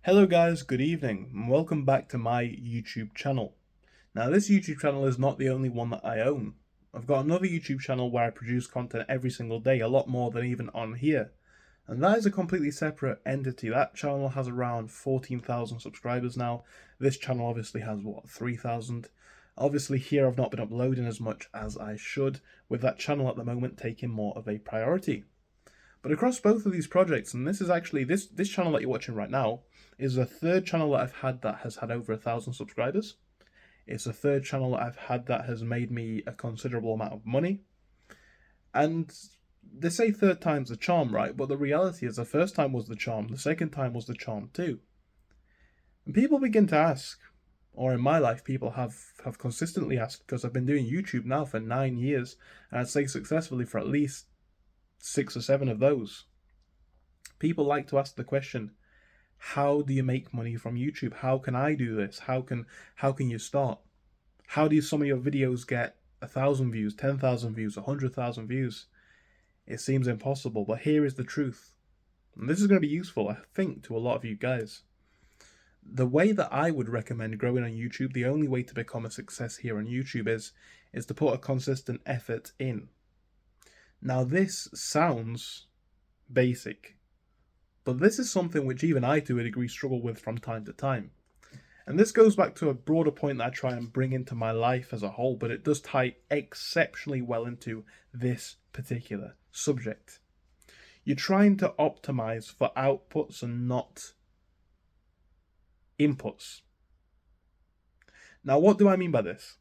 Hello guys, good evening, and welcome back to my YouTube channel. Now this YouTube channel is not the only one that I own. I've got another YouTube channel where I produce content every single day, a lot more than even on here. And that is a completely separate entity. That channel has around 14,000 subscribers now. This channel obviously has, 3,000? Obviously here I've not been uploading as much as I should, with that channel at the moment taking more of a priority. But across both of these projects, and this is actually, this channel that you're watching right now, is the third channel that I've had that has had over 1,000 subscribers. It's the third channel that I've had that has made me a considerable amount of money. And they say third time's the charm, right? But the reality is the first time was the charm, the second time was the charm too. And people begin to ask, or in my life, people have consistently asked, because I've been doing YouTube now for 9 years, and I'd say successfully for at least 6 or 7 of those. People like to ask the question, how do you make money from YouTube? How can I do this? How can you start? How do some of your videos get 1,000 views, 10,000 views, 100,000 views? It seems impossible, but here is the truth. And this is going to be useful, I think, to a lot of you guys. The way that I would recommend growing on YouTube, the only way to become a success here on YouTube is to put a consistent effort in. Now this sounds basic, but this is something which even I, to a degree, struggle with from time to time. And this goes back to a broader point that I try and bring into my life as a whole, but it does tie exceptionally well into this particular subject. You're trying to optimize for outputs and not inputs. Now, what do I mean by this?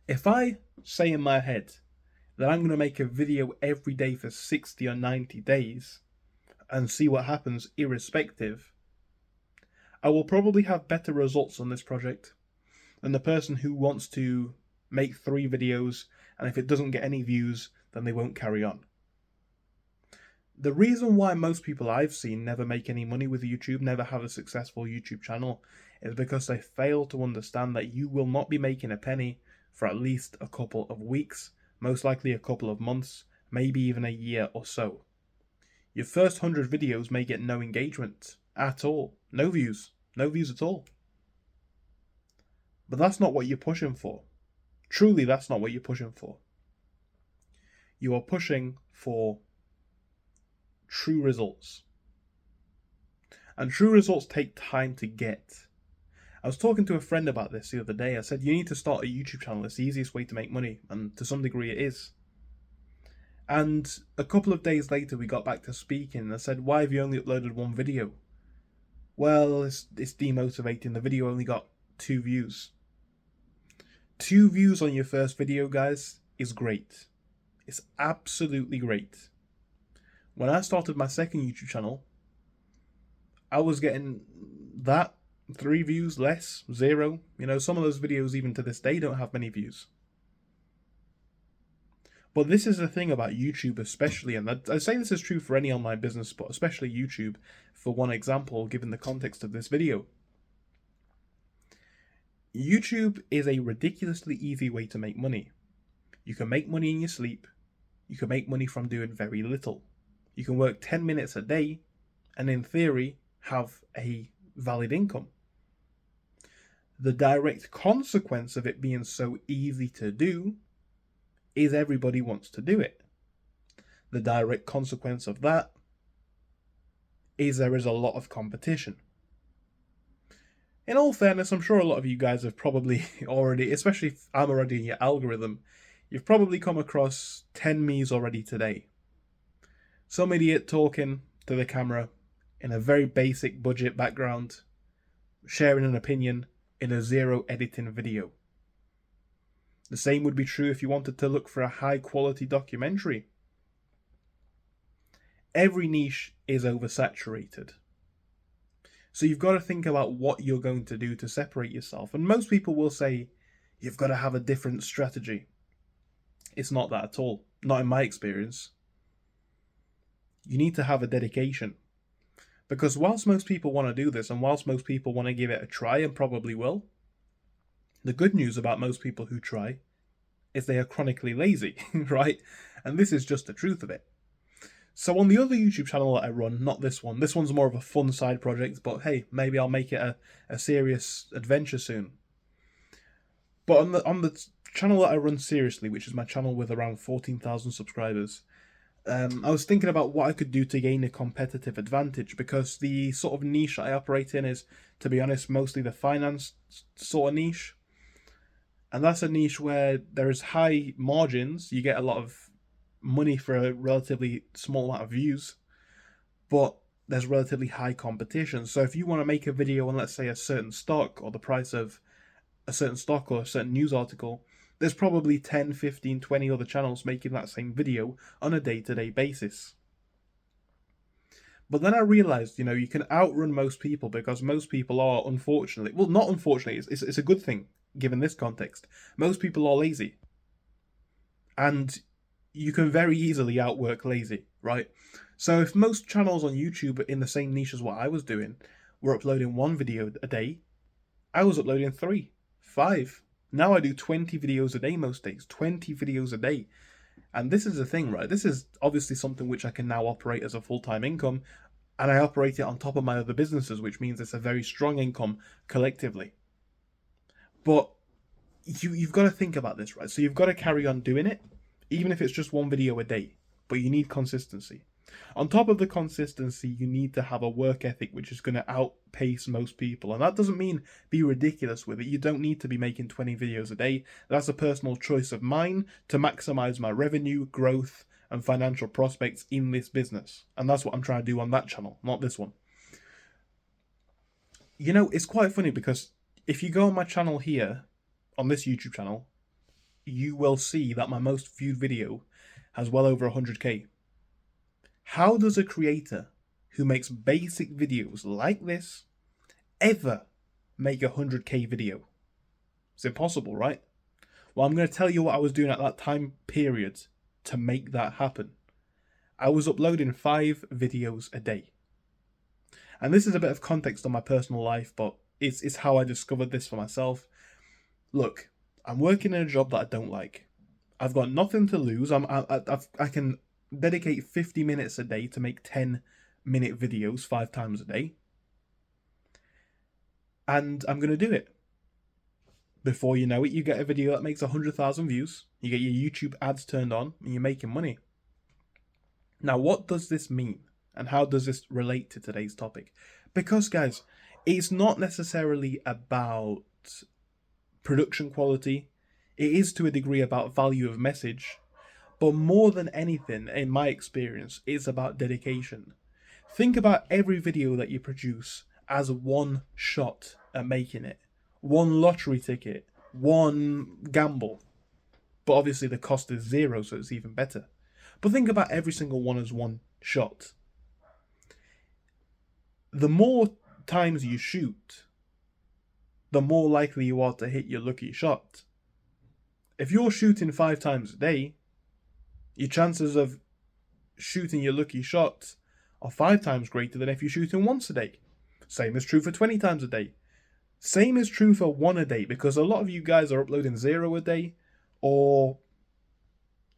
If I say in my head that I'm going to make a video every day for 60 or 90 days and see what happens irrespective, I will probably have better results on this project than the person who wants to make 3 videos, and if it doesn't get any views, then they won't carry on. The reason why most people I've seen never make any money with YouTube, never have a successful YouTube channel, is because they fail to understand that you will not be making a penny for at least a couple of weeks, most likely a couple of months, maybe even a year or so. Your first 100 videos may get no engagement at all, no views at all. But that's not what you're pushing for. Truly, that's not what you're pushing for. You are pushing for true results. And true results take time to get. I was talking to a friend about this the other day. I said, you need to start a YouTube channel. It's the easiest way to make money. And to some degree it is. And a couple of days later we got back to speaking and I said, why have you only uploaded 1 video? Well, it's demotivating. The video only got 2 views. 2 views on your first video, guys, is great. It's absolutely great. When I started my second YouTube channel, I was getting that, 3 views, less, 0. Some of those videos even to this day don't have many views. But this is the thing about YouTube especially, and I say this is true for any online business, but especially YouTube, for one example, given the context of this video. YouTube is a ridiculously easy way to make money. You can make money in your sleep. You can make money from doing very little. You can work 10 minutes a day and in theory have a valid income. The direct consequence of it being so easy to do is everybody wants to do it. The direct consequence of that is there is a lot of competition. In all fairness, I'm sure a lot of you guys have probably already, especially if I'm already in your algorithm, you've probably come across 10 me's already today. Some idiot talking to the camera in a very basic budget background, sharing an opinion in a 0 editing video. The same would be true if you wanted to look for a high quality documentary. Every niche is oversaturated. So you've got to think about what you're going to do to separate yourself. And most people will say, you've got to have a different strategy. It's not that at all. Not in my experience. You need to have a dedication. Because whilst most people want to do this, and whilst most people want to give it a try, and probably will, the good news about most people who try is they are chronically lazy, right? And this is just the truth of it. So on the other YouTube channel that I run, not this one's more of a fun side project, but hey, maybe I'll make it a serious adventure soon. But on the channel that I run seriously, which is my channel with around 14,000 subscribers, I was thinking about what I could do to gain a competitive advantage, because the sort of niche I operate in is, to be honest, mostly the finance sort of niche. And that's a niche where there is high margins, you get a lot of money for a relatively small amount of views, but there's relatively high competition. So if you want to make a video on, let's say, a certain stock or the price of a certain stock or a certain news article, there's probably 10, 15, 20 other channels making that same video on a day-to-day basis. But then I realized, you can outrun most people, because most people are, unfortunately, well, not unfortunately, it's a good thing given this context. Most people are lazy. And you can very easily outwork lazy, right? So if most channels on YouTube in the same niche as what I was doing were uploading 1 video a day, I was uploading 3, 5. Now I do 20 videos a day most days, 20 videos a day. And this is the thing, right? This is obviously something which I can now operate as a full-time income, and I operate it on top of my other businesses, which means it's a very strong income collectively. But you've got to think about this, right? So you've got to carry on doing it, even if it's just 1 video a day, but you need consistency. On top of the consistency, you need to have a work ethic which is going to outpace most people. And that doesn't mean be ridiculous with it. You don't need to be making 20 videos a day. That's a personal choice of mine to maximize my revenue, growth, and financial prospects in this business. And that's what I'm trying to do on that channel, not this one. It's quite funny, because if you go on my channel here, on this YouTube channel, you will see that my most viewed video has well over 100k. How does a creator who makes basic videos like this ever make a 100k video? It's impossible, right? Well, I'm going to tell you what I was doing at that time period to make that happen. I was uploading 5 videos a day. And this is a bit of context on my personal life, but it's how I discovered this for myself. Look, I'm working in a job that I don't like. I've got nothing to lose. I can dedicate 50 minutes a day to make 10-minute videos 5 times a day. And I'm going to do it. Before you know it, you get a video that makes 100,000 views. You get your YouTube ads turned on, and you're making money. Now, what does this mean? And how does this relate to today's topic? Because, guys, it's not necessarily about production quality. It is to a degree about value of message. But more than anything, in my experience, it's about dedication. Think about every video that you produce as 1 shot at making it. 1 lottery ticket. 1 gamble. But obviously the cost is 0, so it's even better. But think about every single one as 1 shot. The more times you shoot, the more likely you are to hit your lucky shot. If you're shooting 5 times a day, your chances of shooting your lucky shot are 5 times greater than if you're shooting once a day. Same is true for 20 times a day. Same is true for 1 a day, because a lot of you guys are uploading 0 a day, or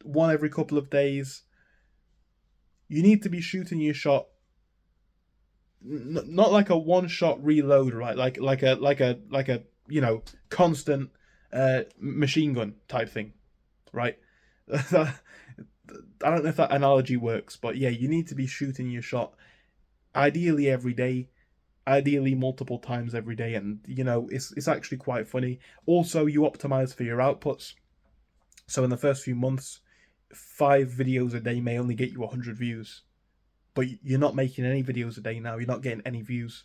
1 every couple of days. You need to be shooting your shot, not like a 1-shot reload, right? Like a constant machine gun type thing, right? I don't know if that analogy works, but yeah, you need to be shooting your shot ideally every day, ideally multiple times every day, and it's actually quite funny. Also, you optimize for your outputs. So in the first few months, 5 videos a day may only get you 100 views, but you're not making any videos a day now. You're not getting any views.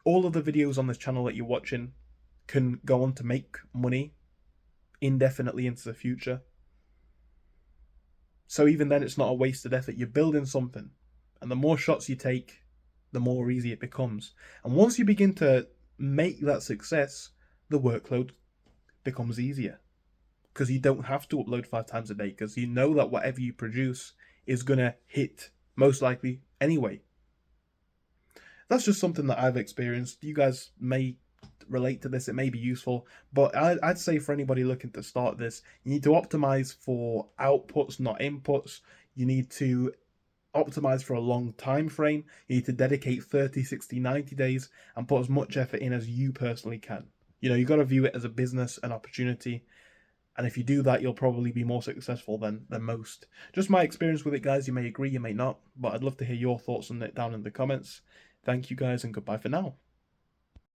All of the videos on this channel that you're watching can go on to make money indefinitely into the future. So even then, it's not a wasted effort. You're building something, and the more shots you take, the more easy it becomes. And once you begin to make that success, the workload becomes easier, because you don't have to upload 5 times a day, because you know that whatever you produce is going to hit most likely anyway. That's just something that I've experienced. You guys may relate to this. It may be useful, but I'd say for anybody looking to start this, you need to optimize for outputs, not inputs. You need to optimize for a long time frame. You need to dedicate 30, 60, 90 days and put as much effort in as you personally can. You know, you've got to view it as a business, an opportunity. And if you do that, you'll probably be more successful than most. Just my experience with it, guys. You may agree, you may not. But I'd love to hear your thoughts on it down in the comments. Thank you, guys, and goodbye for now.